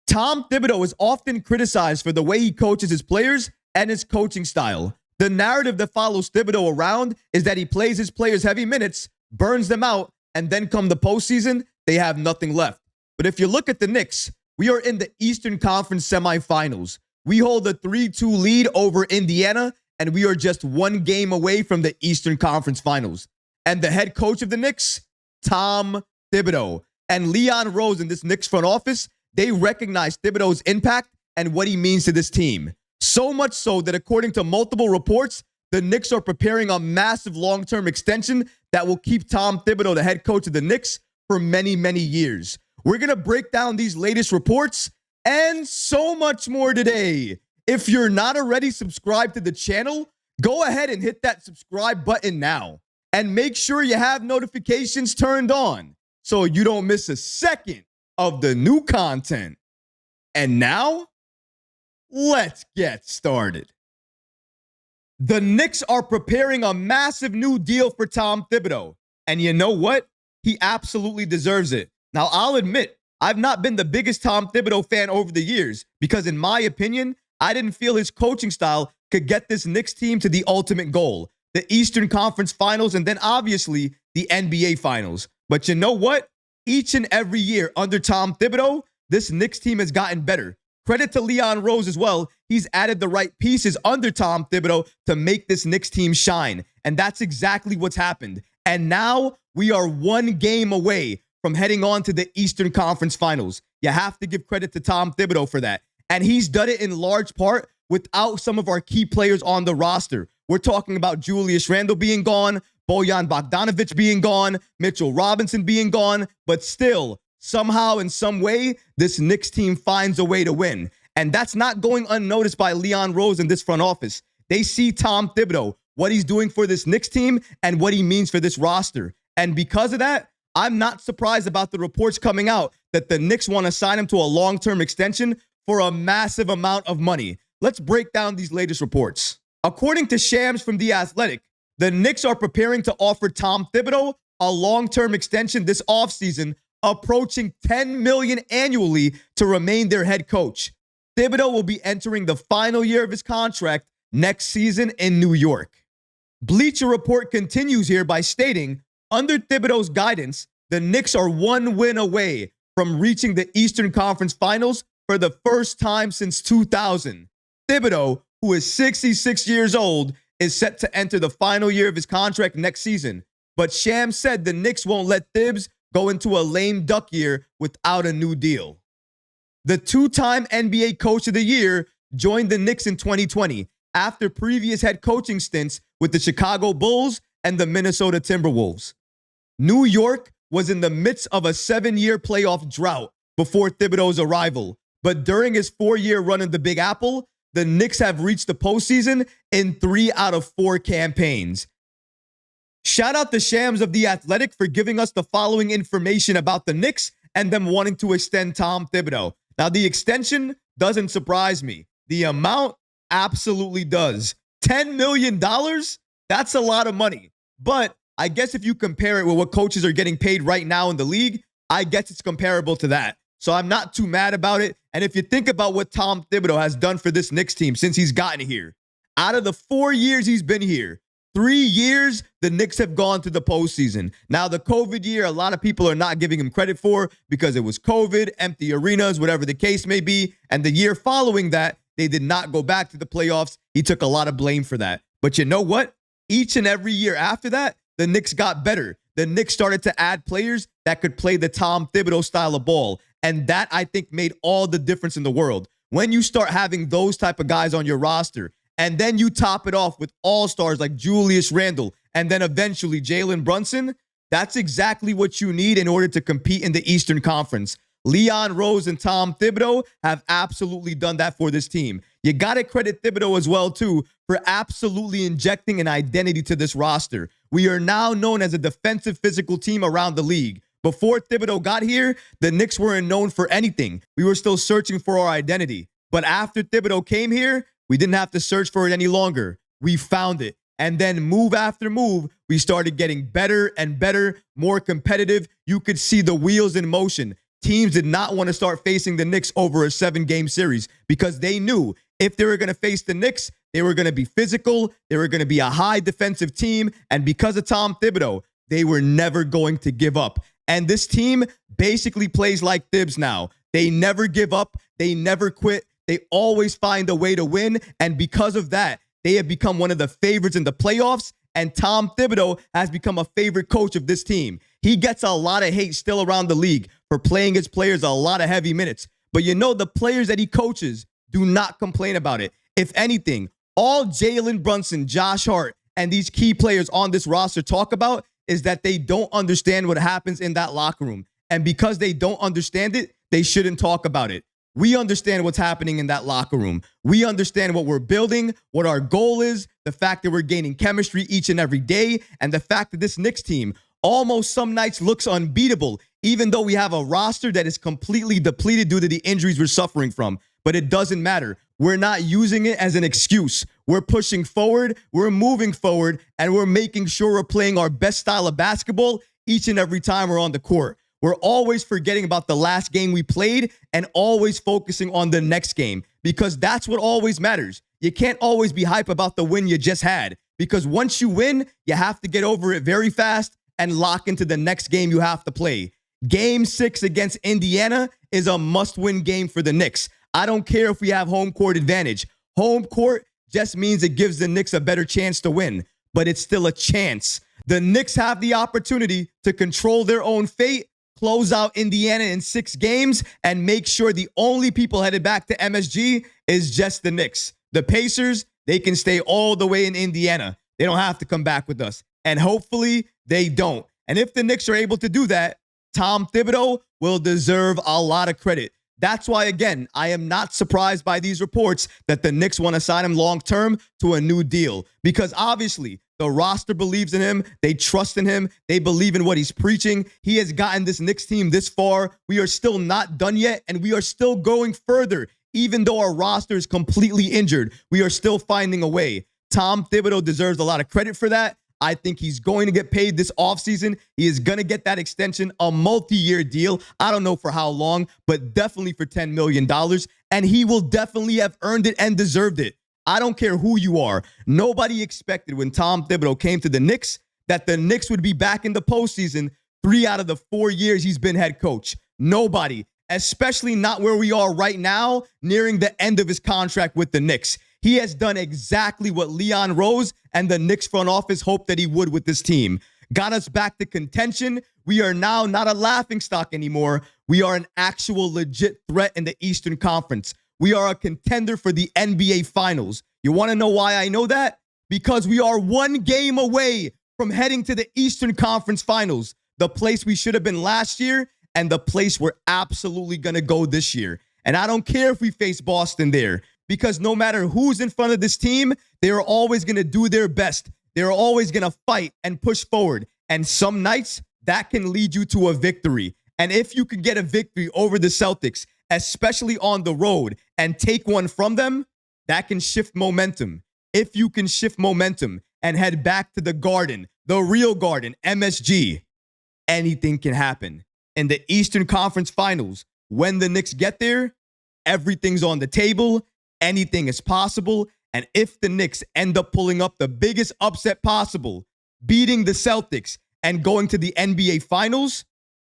Tom Thibodeau is often criticized for the way he coaches his players and his coaching style. The narrative that follows Thibodeau around is that he plays his players heavy minutes, burns them out, and then come the postseason, they have nothing left. But if you look at the Knicks, we are in the Eastern Conference semifinals. We hold a 3-2 lead over Indiana, and we are just one game away from the Eastern Conference Finals. And the head coach of the Knicks, Tom Thibodeau. And Leon Rose in this Knicks front office, they recognize Thibodeau's impact and what he means to this team. So much so that according to multiple reports, the Knicks are preparing a massive long-term extension that will keep Tom Thibodeau, the head coach of the Knicks, for many, many years. We're going to break down these latest reports and so much more today. If you're not already subscribed to the channel, go ahead and hit that subscribe button now. And make sure you have notifications turned on so you don't miss a second of the new content. And now, let's get started. The Knicks are preparing a massive new deal for Tom Thibodeau. And you know what? He absolutely deserves it. Now, I'll admit, I've not been the biggest Tom Thibodeau fan over the years because, in my opinion, I didn't feel his coaching style could get this Knicks team to the ultimate goal, the Eastern Conference Finals, and then obviously the NBA Finals. But you know what? Each and every year under Tom Thibodeau, this Knicks team has gotten better. Credit to Leon Rose as well. He's added the right pieces under Tom Thibodeau to make this Knicks team shine. And that's exactly what's happened. And now we are one game away from heading on to the Eastern Conference Finals. You have to give credit to Tom Thibodeau for that. And he's done it in large part without some of our key players on the roster. We're talking about Julius Randle being gone, Bojan Bogdanovic being gone, Mitchell Robinson being gone, but still, somehow, in some way, this Knicks team finds a way to win. And that's not going unnoticed by Leon Rose in this front office. They see Tom Thibodeau, what he's doing for this Knicks team, and what he means for this roster. And because of that, I'm not surprised about the reports coming out that the Knicks want to sign him to a long-term extension for a massive amount of money. Let's break down these latest reports. According to Shams from The Athletic, the Knicks are preparing to offer Tom Thibodeau a long-term extension this offseason, approaching $10 million annually to remain their head coach. Thibodeau will be entering the final year of his contract next season in New York. Bleacher Report continues here by stating, under Thibodeau's guidance, the Knicks are one win away from reaching the Eastern Conference Finals for the first time since 2000. Thibodeau, who is 66 years old, is set to enter the final year of his contract next season. But Shams said the Knicks won't let Thibs go into a lame duck year without a new deal. The two-time NBA Coach of the Year joined the Knicks in 2020 after previous head coaching stints with the Chicago Bulls and the Minnesota Timberwolves. New York was in the midst of a 7-year playoff drought before Thibodeau's arrival, but during his 4-year run in the Big Apple, the Knicks have reached the postseason in 3 out of 4 campaigns. Shout out to Shams of The Athletic for giving us the following information about the Knicks and them wanting to extend Tom Thibodeau. Now, the extension doesn't surprise me. The amount absolutely does. $10 million? That's a lot of money. But I guess if you compare it with what coaches are getting paid right now in the league, I guess it's comparable to that. So I'm not too mad about it. And if you think about what Tom Thibodeau has done for this Knicks team since he's gotten here, out of the 4 years he's been here, 3 years, the Knicks have gone to the postseason. Now, the COVID year, a lot of people are not giving him credit for because it was COVID, empty arenas, whatever the case may be. And the year following that, they did not go back to the playoffs. He took a lot of blame for that. But you know what? Each and every year after that, the Knicks got better. The Knicks started to add players that could play the Tom Thibodeau style of ball. And that, I think, made all the difference in the world. When you start having those type of guys on your roster, and then you top it off with all-stars like Julius Randle, and then eventually Jalen Brunson, that's exactly what you need in order to compete in the Eastern Conference. Leon Rose and Tom Thibodeau have absolutely done that for this team. You got to credit Thibodeau as well, too, for absolutely injecting an identity to this roster. We are now known as a defensive physical team around the league. Before Thibodeau got here, the Knicks weren't known for anything. We were still searching for our identity. But after Thibodeau came here, we didn't have to search for it any longer. We found it. And then move after move, we started getting better and better, more competitive. You could see the wheels in motion. teams did not want to start facing the Knicks over a 7-game series because they knew if they were going to face the Knicks, they were going to be physical, they were going to be a high defensive team, and because of Tom Thibodeau, they were never going to give up. And this team basically plays like Thibs now. They never give up, they never quit, they always find a way to win, and because of that, they have become one of the favorites in the playoffs, and Tom Thibodeau has become a favorite coach of this team. He gets a lot of hate still around the league for playing his players a lot of heavy minutes. But you know, the players that he coaches do not complain about it. If anything, all Jalen Brunson, Josh Hart, and these key players on this roster talk about is that they don't understand what happens in that locker room. And because they don't understand it, they shouldn't talk about it. We understand what's happening in that locker room. We understand what we're building, what our goal is, the fact that we're gaining chemistry each and every day, and the fact that this Knicks team almost some nights looks unbeatable, even though we have a roster that is completely depleted due to the injuries we're suffering from. But it doesn't matter. We're not using it as an excuse. We're pushing forward, we're moving forward, and we're making sure we're playing our best style of basketball each and every time we're on the court. We're always forgetting about the last game we played and always focusing on the next game because that's what always matters. You can't always be hype about the win you just had because once you win, you have to get over it very fast and lock into the next game you have to play. Game 6 against Indiana is a must-win game for the Knicks. I don't care if we have home court advantage. Home court just means it gives the Knicks a better chance to win, but it's still a chance. The Knicks have the opportunity to control their own fate, close out Indiana in 6 games, and make sure the only people headed back to MSG is just the Knicks. The Pacers, they can stay all the way in Indiana. They don't have to come back with us. And hopefully they don't. And if the Knicks are able to do that, Tom Thibodeau will deserve a lot of credit. That's why, again, I am not surprised by these reports that the Knicks want to sign him long-term to a new deal. Because obviously, the roster believes in him. They trust in him. They believe in what he's preaching. He has gotten this Knicks team this far. We are still not done yet, and we are still going further. Even though our roster is completely injured, we are still finding a way. Tom Thibodeau deserves a lot of credit for that. I think he's going to get paid this offseason. He is going to get that extension, a multi-year deal. I don't know for how long, but definitely for $10 million. And he will definitely have earned it and deserved it. I don't care who you are. Nobody expected when Tom Thibodeau came to the Knicks that the Knicks would be back in the postseason 3 out of the 4 years he's been head coach. Nobody, especially not where we are right now, nearing the end of his contract with the Knicks. He has done exactly what Leon Rose and the Knicks front office hoped that he would with this team. Got us back to contention. We are now not a laughingstock anymore. We are an actual legit threat in the Eastern Conference. We are a contender for the NBA Finals. You want to know why I know that? Because we are 1 game away from heading to the Eastern Conference Finals, the place we should have been last year and the place we're absolutely going to go this year. And I don't care if we face Boston there, because no matter who's in front of this team, they're always going to do their best. They're always going to fight and push forward. And some nights, that can lead you to a victory. And if you can get a victory over the Celtics, especially on the road, and take one from them, that can shift momentum. If you can shift momentum and head back to the Garden, the real Garden, MSG, anything can happen. In the Eastern Conference Finals, when the Knicks get there, everything's on the table. Anything is possible. And if the Knicks end up pulling up the biggest upset possible, beating the Celtics and going to the NBA Finals,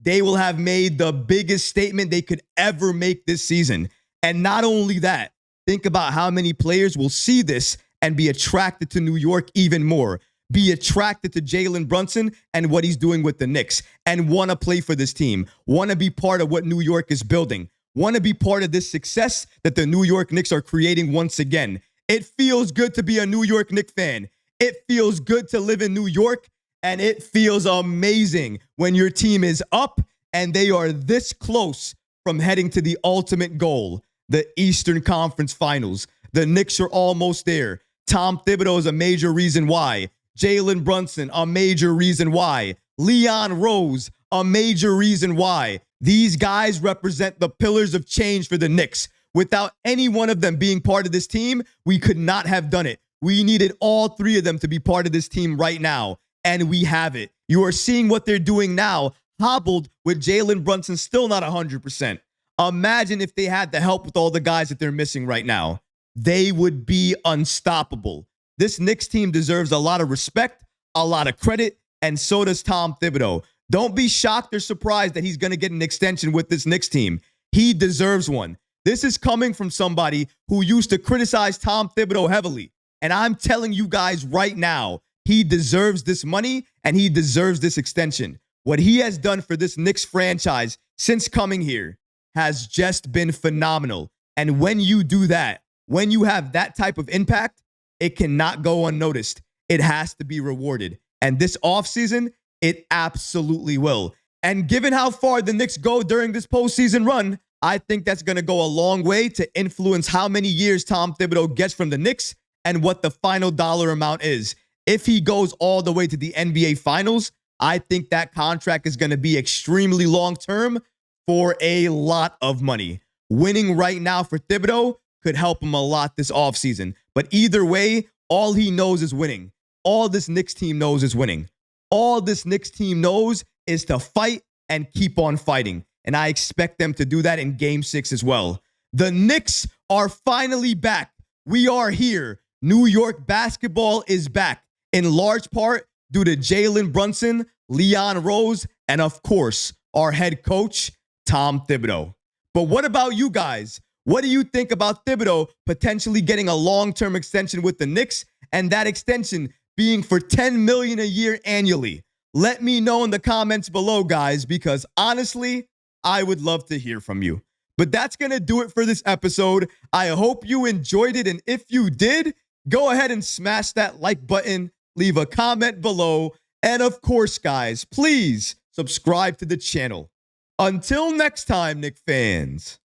they will have made the biggest statement they could ever make this season. And not only that, think about how many players will see this and be attracted to New York even more, be attracted to Jalen Brunson and what he's doing with the Knicks, and want to play for this team, want to be part of what New York is building, want to be part of this success that the New York Knicks are creating once again. It feels good to be a New York Knicks fan. It feels good to live in New York, and it feels amazing when your team is up and they are this close from heading to the ultimate goal, the Eastern Conference Finals. The Knicks are almost there. Tom Thibodeau is a major reason why. Jalen Brunson, a major reason why. Leon Rose, a major reason why. These guys represent the pillars of change for the Knicks. Without any one of them being part of this team, we could not have done it. We needed all 3 of them to be part of this team right now, and we have it. You are seeing what they're doing now, hobbled with Jalen Brunson still not 100%. Imagine if they had the help with all the guys that they're missing right now. They would be unstoppable. This Knicks team deserves a lot of respect, a lot of credit, and so does Tom Thibodeau. Don't be shocked or surprised that he's going to get an extension with this Knicks team. He deserves one. This is coming from somebody who used to criticize Tom Thibodeau heavily. And I'm telling you guys right now, he deserves this money and he deserves this extension. What he has done for this Knicks franchise since coming here has just been phenomenal. And when you do that, when you have that type of impact, it cannot go unnoticed. It has to be rewarded. And this offseason, it absolutely will. And given how far the Knicks go during this postseason run, I think that's going to go a long way to influence how many years Tom Thibodeau gets from the Knicks and what the final dollar amount is. If he goes all the way to the NBA Finals, I think that contract is going to be extremely long-term for a lot of money. Winning right now for Thibodeau could help him a lot this offseason. But either way, all he knows is winning. All this Knicks team knows is winning. All this Knicks team knows is to fight and keep on fighting. And I expect them to do that in Game 6 as well. The Knicks are finally back. We are here. New York basketball is back, in large part due to Jalen Brunson, Leon Rose, and of course, our head coach, Tom Thibodeau. But what about you guys? What do you think about Thibodeau potentially getting a long-term extension with the Knicks and that extension being for $10 million a year annually? Let me know in the comments below, guys, because honestly, I would love to hear from you. But that's going to do it for this episode. I hope you enjoyed it. And if you did, go ahead and smash that like button, leave a comment below. And of course, guys, please subscribe to the channel. Until next time, Knicks fans.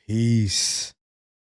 Peace.